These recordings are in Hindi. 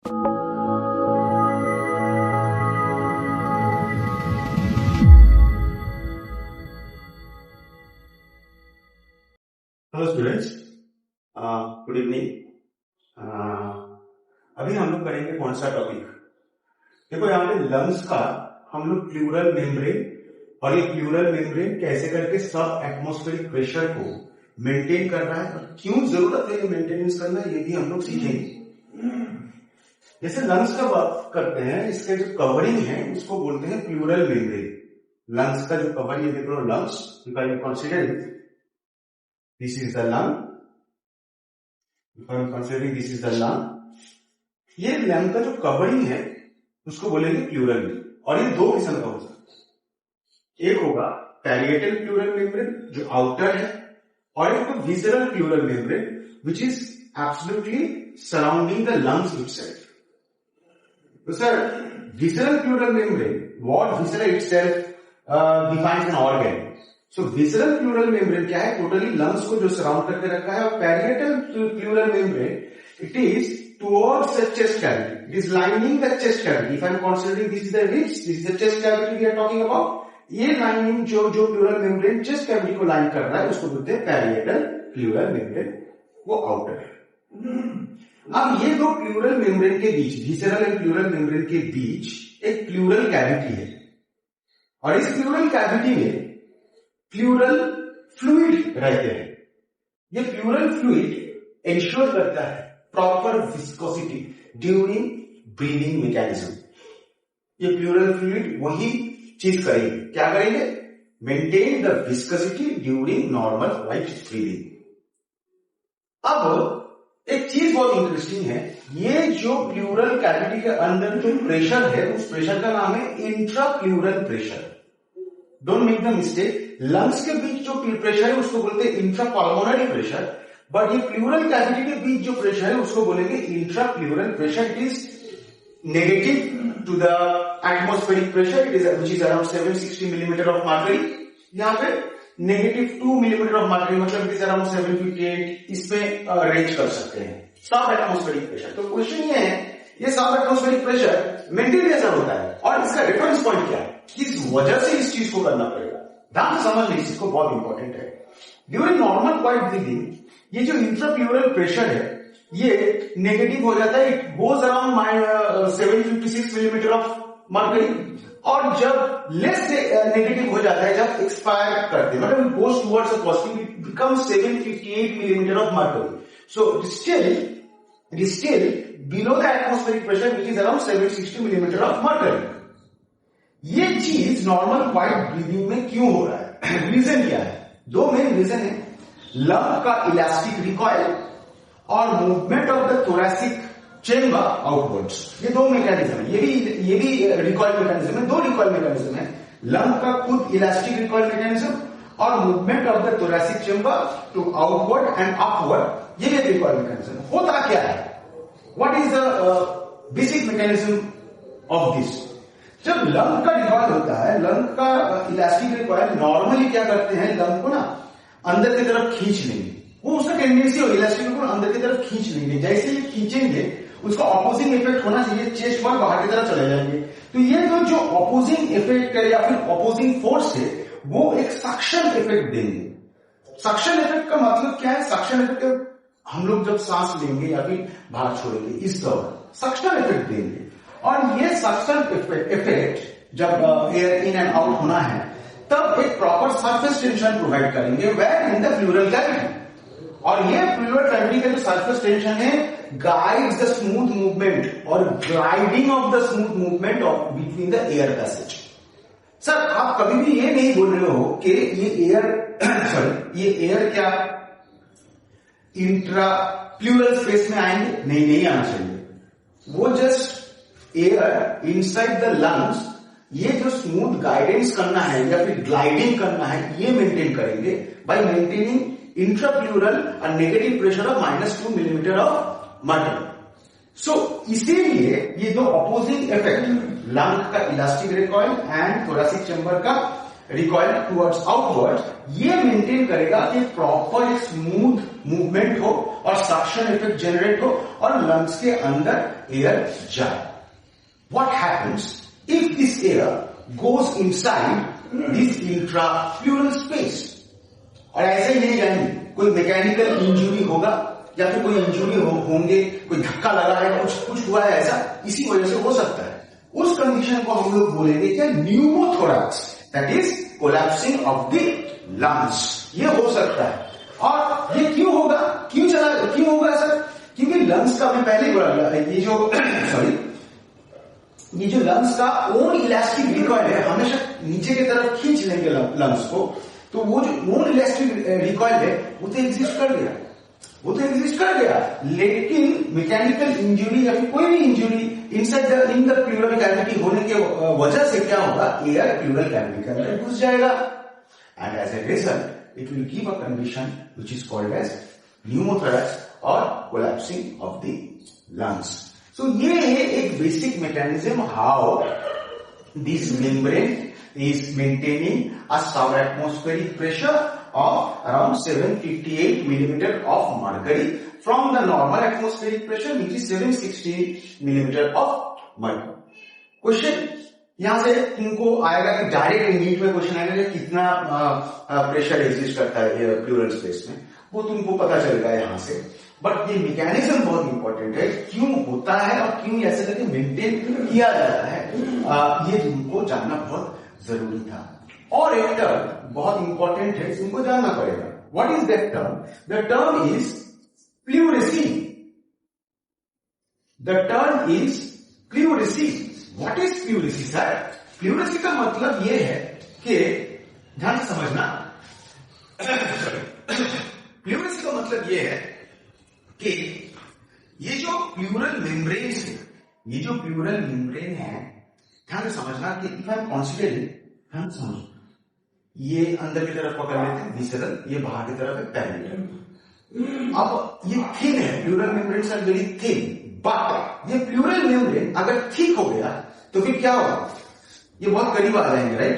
Hello students, good evening. अभी हम लोग करेंगे कौन सा टॉपिक? देखो यहाँ पे लंग्स का हम लोग प्लूरल मेम्ब्रेन और ये प्लूरल मेम्ब्रेन कैसे करके सब एटमॉस्फेरिक प्रेशर को मेंटेन कर रहा है और क्यों जरूरत है ये मेंटेनेंस करना, ये भी हम लोग सीखेंगे। जैसे लंग्स का बात करते हैं, इसका जो कवरिंग है उसको बोलते हैं प्लूरल मेम्ब्रेन। लंग्स का जो कवर, ये देख लो lungs, you can consider it, this is the lung. If I am considering this is the lung, ये लंग का जो कवरिंग है उसको बोलेंगे प्लूरल मेम्ब्रेन। और ये दो किस्म का हो सकता है, एक होगा पैरिएटल प्लूरल मेम्ब्रेन जो आउटर है, और एक होगा visceral pleural membrane which is absolutely surrounding the lungs itself. तो sir visceral pleural membrane, what visceral itself defines an organ. So visceral pleural membrane क्या है? टोटली लंग्स को जो सराउंड करके रखा है। और parietal pleural membrane it is towards the chest cavity, it is lining the chest cavity. If I am considering this is the ribs, this is the chest cavity we are talking about, ये लाइनिंग जो प्लूरल मेम्ब्रेन चेस्ट कैविटी को लाइन कर रहा है उसको बोलते हैं पैरिएटल प्लूरल मेम्ब्रेन, वो आउटर है। अब ये दो प्लूरल मेम्ब्रेन के बीच, विसरल एंड प्लूरल मेम्ब्रेन के बीच एक प्लूरल कैविटी है, और इस प्लूरल कैविटी में प्लूरल फ्लूइड रहते हैं। ये प्लूरल फ्लूइड इंश्योर करता है proper viscosity during breathing mechanism. ये प्लूरल फ्लूइड वही चीज करेंगे, क्या करेंगे? Maintain the viscosity during normal white breathing. अब एक चीज बहुत इंटरेस्टिंग है, ये जो प्लूरल कैविटी के अंदर जो प्रेशर है उस प्रेशर का नाम है intra pleural pressure. Don't make the mistake, lungs के बीच जो प्रेशर है उसको बोलते हैं इंट्रा पल्मोनरी प्रेशर, बट ये प्लूरल कैविटी के बीच जो प्रेशर है उसको बोलेंगे intra pleural pressure. It is negative to the atmospheric pressure, it is which is around 760 millimetre of mercury. यहाँ पे नेगेटिव 2 मिलीमीटर ऑफ मर्करी, मतलब इट इज अराउंड 758, इसमें रेंज कर सकते हैं सब एटमॉस्फेरिक प्रेशर। तो क्वेश्चन ये है, ये सब एटमॉस्फेरिक प्रेशर मेंटेन कैसा होता है और इसका रेफरेंस पॉइंट क्या है, किस वजह से इस चीज को करना पड़ेगा? ध्यान से समझ लीजिए, इसको बहुत इंपॉर्टेंट है। ड्यूरिंग नॉर्मल क्वाइट ब्रीदिंग ये जो इंट्राप्लूरल प्रेशर है ये नेगेटिव हो जाता है, it goes around 756 millimetre of mercury, और जब लेस नेगेटिव हो जाता है, जब एक्सपायर करते हैं, मतलब goes towards a positive, it becomes 758 millimetre of mercury. So it is still below the atmospheric pressure which is around 760 millimetre of mercury. ये चीज नॉर्मल क्वाइट ब्रीदिंग में क्यों हो रहा है? रीजन क्या है? दो मेन रीजन है, लंग का इलास्टिक रिकॉइल और movement of the thoracic chamber outwards. ये दो मैकेनिज्म है, ये भी रिकॉइल मैकेनिज्म है। दो रिकॉइल मैकेनिज्म है, लंग का खुद इलास्टिक रिकॉइल मैकेनिज्म और movement of the thoracic chamber to outward and upward, ये भी रिकॉइल मैकेनिज्म। होता क्या है? What is the basic mechanism of this? जब लंग का रिकॉइल होता है, लंग का इलास्टिक रिकॉइल नॉर्मली क्या करते हैं, लंग को ना अंदर की तरफ खींच लेंगे, वो उसका टेंडेंसी हो इलास्टिक को अंदर की तरफ खींच लेंगे। जैसे ही खींचेंगे उसका ऑपोजिंग इफेक्ट होना चाहिए, चेस्ट पर बाहर की तरफ चले जाएंगे। तो ये जो ऑपोजिंग इफेक्ट है या फिर ऑपोजिंग फोर्स है वो एक सक्शन इफेक्ट देंगे। सक्शन इफेक्ट का मतलब क्या है? सक्शन इफेक्ट हम लोग जब सांस लेंगे या फिर बाहर छोड़ेंगे इस दौरान सक्शन इफेक्ट देंगे, और ये सक्शन इफेक्ट जब एयर इन एंड आउट होना है तब एक प्रॉपर सरफेस टेंशन प्रोवाइड करेंगे where in the pleural cavity. और ये प्लूरल कैविटी का जो सरफेस टेंशन है गाइड्स द स्मूथ मूवमेंट और gliding of the smooth movement of between the air passage. Sir आप कभी भी ये नहीं बोल रहे हो कि ये एयर ये एयर क्या इंट्रा प्लूरल स्पेस में आएंगे? नहीं आना चाहिए। वो just air inside the lungs, ये जो स्मूथ गाइडेंस करना है या फिर ग्लाइडिंग करना है ये मेंटेन करेंगे बाय मेंटेनिंग इंट्राप्लूरल और negative pressure of -2 millimetre of mercury. So इसीलिए ये दो अपोजिंग इफेक्ट, लंग का elastic recoil and thoracic chamber का रिकॉइल टुवर्ड्स आउटवर्ड, ये मेंटेन करेगा कि प्रॉपर स्मूथ मूवमेंट हो और सक्शन इफेक्ट जनरेट हो और लंग्स के अंदर एयर जाए. What happens if this air goes inside this intrapleural space? और ऐसे ही नहीं जाएंगे, कोई मैकेनिकल इंजुरी होगा या फिर कोई इंजुरी होंगे, कोई धक्का लगा है, कुछ हुआ है ऐसा, इसी वजह से हो सकता है. उस कंडीशन को हम लोग बोलेंगे क्या? Pneumothorax, that is collapsing of the lungs. ये हो सकता है. और ये क्यों होगा, क्यों होगा सर? क्योंकि लंग्स का मैं पहले बोला, ये जो लंग्स का ओन इलास्टिक रिकॉइल है, हमेशा नीचे की तरफ खींच लेंगे लंग्स को, तो वो जो ओन इलास्टिक रिकॉइल है वो तो एग्जिस्ट कर गया, लेकिन मैकेनिकल इंजुरी या फिर कोई भी injury in the pleural cavity होने के वजह से क्या होगा? एयर प्लूरल कैविटी के अंदर घुस जाएगा. And as a result it will give a condition which is called as pneumothorax और collapsing of the lungs. So ये है एक basic mechanism how this membrane is maintaining a subatmospheric pressure of around 758 millimeter of mercury from the normal atmospheric pressure which is 760 millimeter of mercury. Question यहां से तुमको आएगा कि डायरेक्ट नीट में क्वेश्चन आएगा कि कितना प्रेशर एग्जिस्ट करता है प्लूरल स्पेस में, वो तुमको पता चलेगा यहां से. बट ये मैकेनिज्म बहुत इंपॉर्टेंट है, क्यों होता है और क्यों ऐसे करके मेंटेन किया जाता है, ये तुमको जानना बहुत जरूरी था. और एक टर्म बहुत इंपॉर्टेंट है, तुमको जानना पड़ेगा. What is that term? The term is pleurisy. The term is pleurisy. What is pleurisy sir? Pleurisy का मतलब यह है कि ध्यान से समझना, प्लूरेसी का मतलब यह है कि ये जो प्लूरल मेम्ब्रेन है, ये जो प्लूरल मेम्ब्रेन है, ध्यान से समझना कि इफ आई एम कॉन्सिडरिंग, ध्यान से समझो, ये अंदर की तरफ पकड़ लेते हैं विसरल, ये बाहर की तरफ है पैरेलल. अब ये थिन है, pleural membranes are very thin, but ये प्लूरल मेम्ब्रेन अगर थिक हो गया तो फिर क्या होगा? ये बहुत करीब आ जाएंगे, राइट?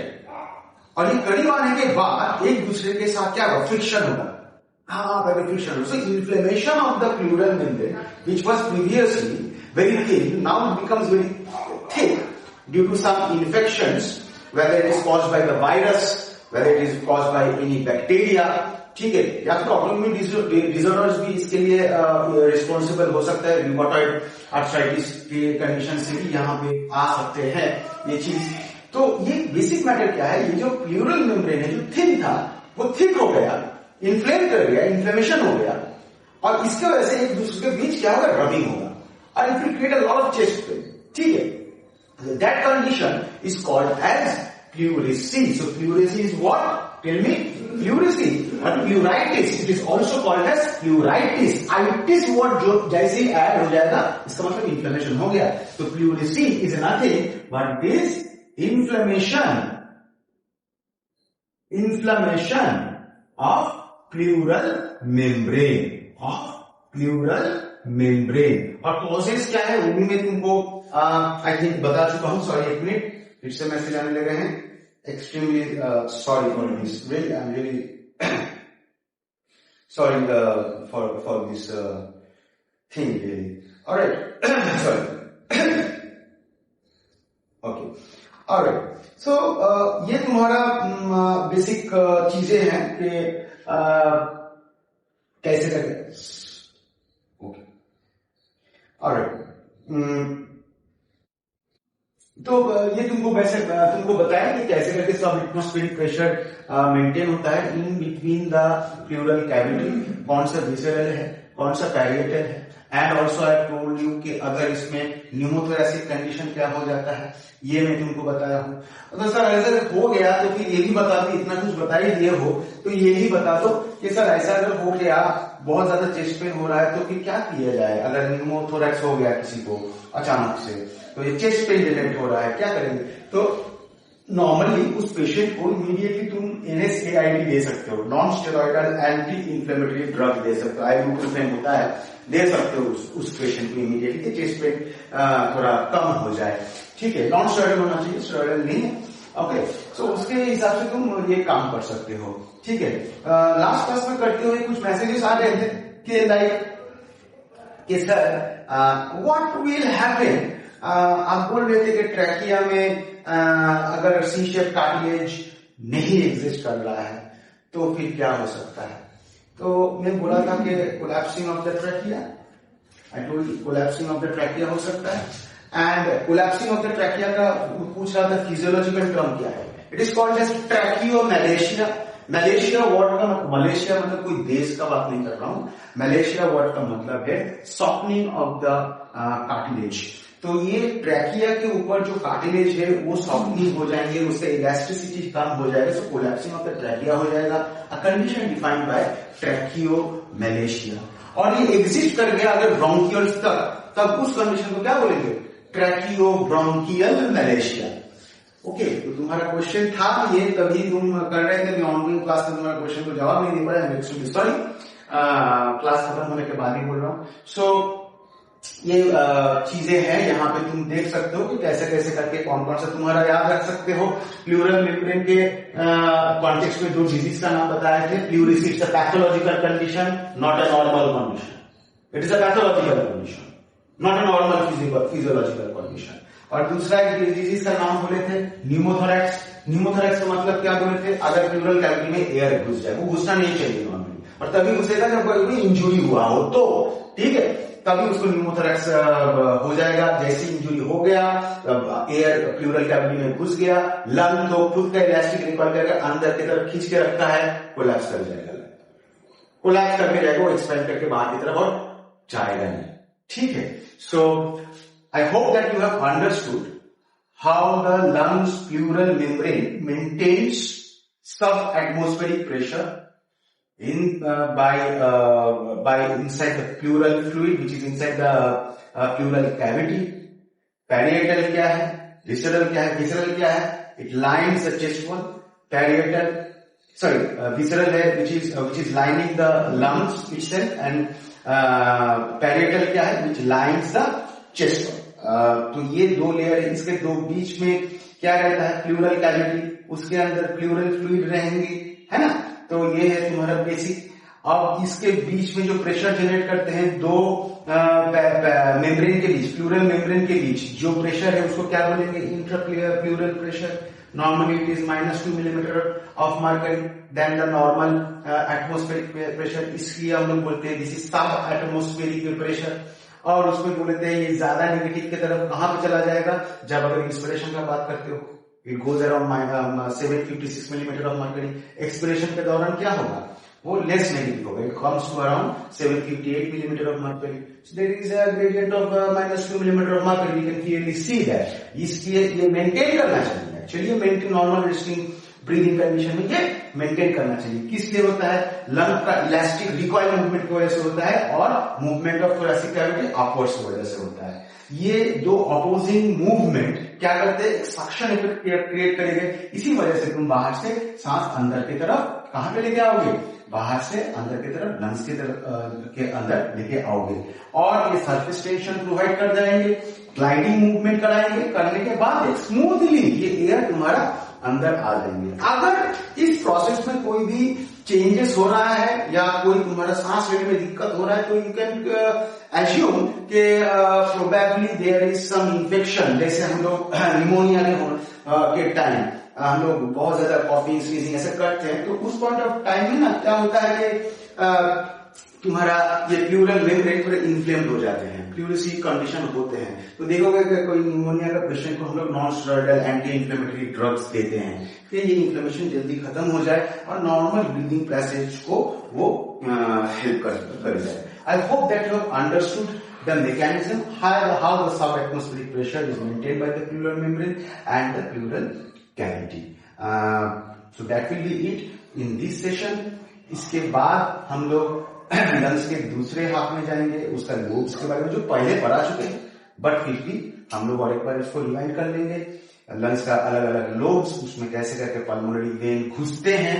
और ये करीब आने के बाद एक दूसरे के साथ क्या होगा? फ्रिक्शन होगा. Friction. So inflammation of the pleural membrane which was previously very thin, now it becomes very thick due to some infections, whether it is caused by the virus, whether it is caused by any bacteria. ठीक है, या फिर ऑटोइम्यून डिसऑर्डर्स भी इसके लिए रिस्पॉन्सिबल हो सकता है. रूमेटॉइड आर्थराइटिस के कंडीशन से भी यहाँ पे आ सकते हैं ये चीज. तो ये बेसिक मैटर क्या है? ये जो प्लूरल मेम्ब्रेन है जो थिन था वो थिक हो गया, इन्फ्लेम कर गया, इन्फ्लेमेशन हो गया, और इसके वजह से एक दूसरे के बीच क्या होगा? रबिंग होगा, and it will create a lot of chest pain. ठीक है, that condition is called as pleurisy. So pleurisy is what? Tell me. Pleurisy or pleuritis. It is also called as pleuritis. Itis word जो जैसे ही add हो जाएगा इसका मतलब inflammation हो गया. So pleurisy is nothing but this inflammation of pleural membrane. और कॉजेस क्या है वो भी मैं तुमको आई थिंक बता चुका हूं. सॉरी, एक मिनट, फिर से मैसेज आने लगे हैं. Extremely sorry for this, really I am really sorry for this thing, really. Alright, sorry. Okay, alright. So ये तुम्हारा बेसिक चीजें हैं कि कैसे करें. Okay, alright. तो ये तुमको बताया कि कैसे करके सब एटमॉस्फेरिक प्रेशर मेंटेन होता है in between the pleural cavity. कौन सा विसरल है, कौन सा पैरिएटल है. And also I told you कि अगर इसमें न्यूमोथोरैसिक कंडीशन क्या हो जाता है ये मैं तुमको बताया हूं. तो सर ऐसा हो गया तो फिर ये भी बता दो, इतना कुछ बता ही दिए हो तो ये ही बता दो कि सर ऐसा अगर हो गया, बहुत ज्यादा चेस्ट पेन हो रहा है, तो फिर क्या किया जाए? अगर न्यूमोथोरैक्स हो गया किसी को अचानक से, तो ये चेस्ट पेन जनरेट हो रहा है, क्या करेंगे? तो नॉर्मली उस पेशेंट को इमीडिएटली तुम NSAID दे सकते हो, non steroidal anti inflammatory drug दे सकते हो. आइबुप्रोफेन होता है, दे सकते हो उस पेशेंट को इमीडिएटली कि चेस्ट पेन थोड़ा कम हो जाए. ठीक है, नॉन स्टेरॉइडल होना चाहिए, स्टेरॉइडल नहीं है. ओके, सो उसके हिसाब से तुम ये काम कर सकते हो. ठीक है, लास्ट क्लास में करते हुए कुछ मैसेजेस आ रहे थे कि लाइक कि सर व्हाट विल हैपन, आप बोल रहे थे कि ट्रैकिया में अगर सी शेप कार्टिलेज नहीं एग्जिस्ट कर रहा है तो फिर क्या हो सकता है। तो मैं बोला था कि collapsing of the trachea, I told collapsing of the trachea हो सकता है। And collapsing of the trachea का पूछ रहा था फिजियोलॉजिकल टर्म क्या है। It is called as tracheomalacia. Malaysia word का मलेशिया मतलब कोई देश का बात नहीं कर रहा हूं, मलेशिया वर्ड का मतलब है सॉफ्टनिंग ऑफ द कार्टिलेज। तो ये ट्रैकिया के ऊपर जो कार्टिलेज है वो सॉफ्टनिंग हो जाएंगे, उससे इलास्टिसिटी कम हो जाएगा, so collapsing of the trachea हो जाएगा। A condition defined by tracheomalacia. और ये एग्जिस्ट कर गया अगर ब्रोंकियल्स तक, तब उस कंडीशन को क्या बोलेंगे, ट्रैकियोब्रोंकियल मलेशिया। ओके, तो तुम्हारा क्वेश्चन था ये, तभी तुम कर रहे थे, मैं ऑनलाइन क्लास में तुम्हारा क्वेश्चन को जवाब नहीं दे पाया, सॉरी, क्लास खत्म होने के बाद ही बोल रहा हूँ। सो ये चीजें हैं, यहाँ पे तुम देख सकते हो कि कैसे कैसे करके कौन कौन सा तुम्हारा याद रख सकते हो। प्लूरल मेम्ब्रेन के कॉन्टेक्स्ट में दो डिजीज का नाम बताए थे। Pleurisy it's a pathological condition, not a normal condition. It is a pathological condition, not a normal physiological condition. और दूसरा एक डिजीज का नाम बोले थे न्यूमोथोरैक्स। न्यूमोथोरैक्स का मतलब क्या बोले थे, अगर प्लूरल कैविटी में एयर घुस जाए, वो घुसना नहीं चाहिए नॉर्मली, और तभी घुसेगा जब कोई इंजुरी हुआ हो तो, ठीक है, तभी उसको न्यूमोथोरैक्स हो जाएगा। जैसे इंजुरी हो गया, एयर प्लूरल कैविटी में घुस गया, लंग तो खुद का इलास्टिक रिकॉल करके अंदर की तरफ खींच के रखता है, कोलैप्स कर जाएगा, कोलैप्स करके जाएगा, वो एक्सपेंड करके बाहर की तरफ और जाएगा नहीं, ठीक है। सो I hope that you have understood how the lungs pleural membrane maintains subatmospheric pressure by inside the pleural fluid which is inside the pleural cavity. Parietal क्या है, visceral क्या है, visceral क्या है, it lines the chest wall. Parietal, sorry, visceral है which is lining the lungs itself, and parietal क्या है which lines the चेस्ट। तो ये दो लेयर है, इसके दो बीच में क्या रहता है, प्लूरल कैविटी, उसके अंदर प्लूरल फ्लूइड रहेंगे, है ना। तो ये है तुम्हारा बेसिक। अब इसके बीच में जो प्रेशर जनरेट करते हैं दो मेम्ब्रेन के बीच, प्लूरल मेम्ब्रेन के बीच जो प्रेशर है उसको क्या बोलेंगे, intrapleural pressure. Normally it is -2 millimetre of mercury than the normal atmospheric pressure, इसलिए हम लोग बोलते हैं this is sub atmospheric pressure. और उसमें बोलते हैं ये ज्यादा नेगेटिव की तरफ कहां पे चला जाएगा, जब अगर इंस्पिरेशन का बात करते हो, it goes around 756 millimetre of mercury. Expiration के दौरान क्या होगा, वो लेस नेगेटिव होगा, it comes to around 758 millimetre of mercury. So there is a gradient of -2 millimetre of mercury, we can clearly see that. इसलिए ये मेंटेन करना चाहिए, actually maintain normal resting breathing condition में ये मेंटेन करना चाहिए। किस लिए होता है, लंग का इलास्टिक रिकॉइल मूवमेंट की वजह से होता है, और movement of thoracic cavity upwards की वजह से होता है। ये दो अपोजिंग मूवमेंट क्या करते हैं, सक्शन इफेक्ट क्रिएट करेंगे। इसी वजह से तुम बाहर से सांस अंदर की तरफ कहां पे लेके आओगे, बाहर से अंदर की तरफ, लंग्स की तरफ के अंदर लेके आओगे, और ये सरफेस टेंशन प्रोवाइड कर जाएंगे, ग्लाइडिंग मूवमेंट कराएंगे। करने के बाद स्मूथली ये एयर तुम्हारा अंदर आ जाएंगे। अगर इस प्रोसेस में कोई भी चेंजेस हो रहा है या कोई तुम्हारा सांस लेने में दिक्कत हो रहा है, तो यू कैन एज्यूम कि probably there is some infection. जैसे हम लोग निमोनिया के टाइम हम लोग बहुत ज्यादा कॉफी स्नीजिंग ऐसे करते हैं, तो उस पॉइंट ऑफ टाइम में ना क्या होता है कि तुम्हारा ये प्लूरल मेम्ब्रेन पूरे इन्फ्लेम्ड हो जाते हैं, प्लूरिसी कंडीशन होते हैं। तो देखोगे कि कोई निमोनिया का पेशेंट को हम लोग non steroidal anti inflammatory drugs देते हैं कि ये इन्फ्लेमेशन जल्दी खत्म हो जाए और नॉर्मल ब्रीदिंग पैसेज को वो हेल्प कर जाए। I hope that you have understood the mechanism, how the subatmospheric pressure is maintained by the pleural membrane and the pleural cavity. So that will be it in this session. इसके बाद हम लोग लंग्स के दूसरे हाफ में जाएंगे, उसका लोब्स के बारे में जो पहले पढ़ा चुके हैं, बट फिर भी हम लोग और एक बार इसको रिवाइंड कर लेंगे। लंग्स का अलग अलग लोब्स, उसमें कैसे करके पल्मोनरी वेन घुसते हैं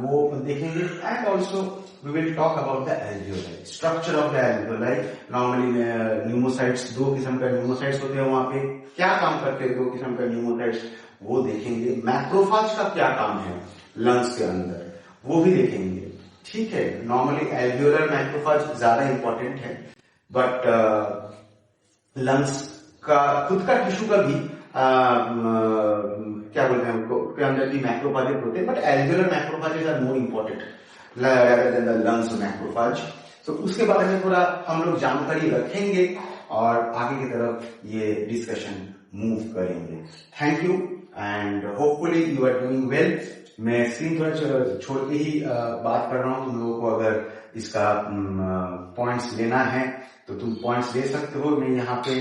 वो देखेंगे। And also we will talk about the alveoli, structure of the alveoli. Normally pneumocytes, दो किस्म का pneumocytes होते हैं, वहां पे क्या काम करते हैं दो किस्म का pneumocytes वो देखेंगे। मैक्रोफाज का क्या काम है लंग्स के अंदर वो भी देखेंगे। ठीक है, नॉर्मली एल्वियोलर मैक्रोफेज ज्यादा इंपॉर्टेंट है, बट लंग्स का खुद का टिश्यू का भी क्या बोलते हैं उनको, उसके अंदर भी मैक्रोफेजेस होते हैं, but alveolar macrophages are more important rather than the lungs macrophage. तो उसके बारे में थोड़ा हम लोग जानकारी रखेंगे और आगे की तरफ ये डिस्कशन मूव करेंगे. Thank you and hopefully you are doing well. मैं स्क्रीन थोड़ा छोड़ के ही बात कर रहा हूँ. तुम लोगों को अगर इसका पॉइंट्स लेना है तो तुम पॉइंट्स ले सकते हो. मैं यहाँ पे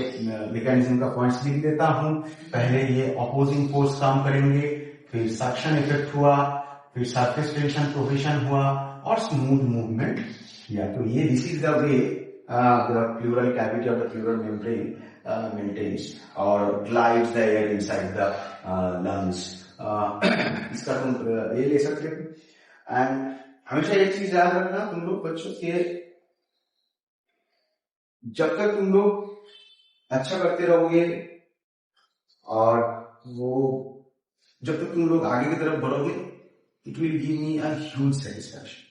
मैकेनिज्म का पॉइंट्स लिख देता हूँ. पहले ये अपोजिंग फोर्स काम करेंगे, फिर सक्शन इफेक्ट हुआ, फिर सरफेस टेंशन प्रोफेशन हुआ और स्मूथ मूवमेंट किया. तो ये this is the way the pleural cavity of the pleural membrane maintains और glides the air inside the lungs. इसका तुम ये ले सकते हो. एंड हमेशा एक चीज याद रखना तुम लोग बच्चों के, जब तक तुम लोग अच्छा करते रहोगे और वो जब तक तुम लोग आगे की तरफ बढ़ोगे, it will give me a huge satisfaction.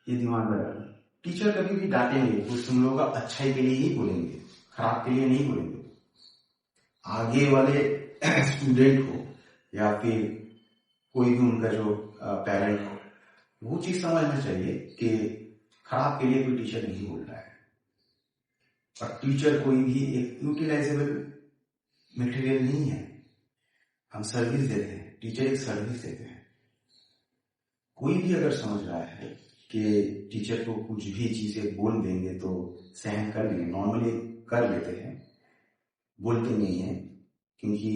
ये दिमाग में रखना. टीचर कभी भी डांटेंगे तो तुम लोगों का अच्छाई के लिए ही बोलेंगे, खराब के लिए नहीं बोलेंगे. आगे वाले स्टूडेंट हो या फिर कोई भी उनका जो पेरेंट हो, वो चीज समझना चाहिए कि खराब के लिए कोई टीचर नहीं बोल रहा है. और टीचर कोई भी एक यूटिलाइजेबल मटेरियल नहीं है. हम सर्विस देते हैं, टीचर एक सर्विस देते हैं. कोई भी अगर समझ रहा है कि टीचर को कुछ भी चीजें बोल देंगे तो सहन कर लेंगे, नॉर्मली कर लेते हैं, बोलते नहीं है, क्योंकि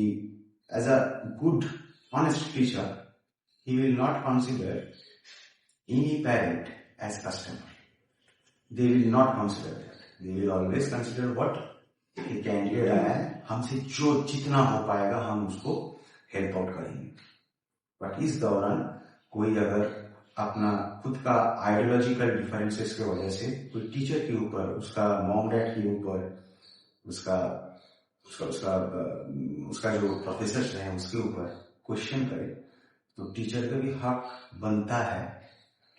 as a good honest teacher he will not consider any parent as customer. They will not consider that. They will always consider what he can do. हमसे जो जितना हो पाएगा हम उसको हेल्प आउट करेंगे. बट इस दौरान कोई अगर अपना खुद का आइडियोलॉजिकल डिफरेंसेस की वजह से कोई टीचर के ऊपर, उसका मॉम डैड के ऊपर, उसका उसका उसका उसका जो प्रोफेसर है उसके ऊपर क्वेश्चन करे, तो टीचर का भी हक बनता है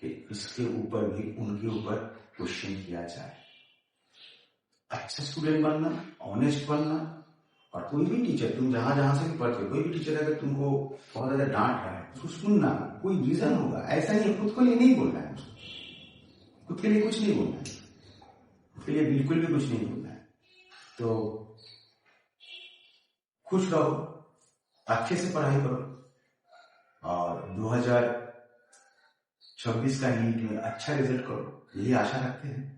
कि इसके ऊपर भी उनके ऊपर क्वेश्चन किया जाए. अच्छा स्टूडेंट बनना, ऑनेस्ट बनना. और कोई भी टीचर, तुम जहां जहां से भी पढ़ते हो, कोई भी टीचर अगर तुमको बहुत ज्यादा डांट रहा है उसको सुनना. कोई रीजन होगा, ऐसा नहीं है खुद के लिए नहीं बोलना है, खुद के लिए कुछ नहीं बोलना है, खुद के लिए बिल्कुल भी कुछ नहीं बोलना है. तो खुश रहो, अच्छे से पढ़ाई करो और 2026 का नीट में अच्छा रिजल्ट करो, यही आशा रखते हैं.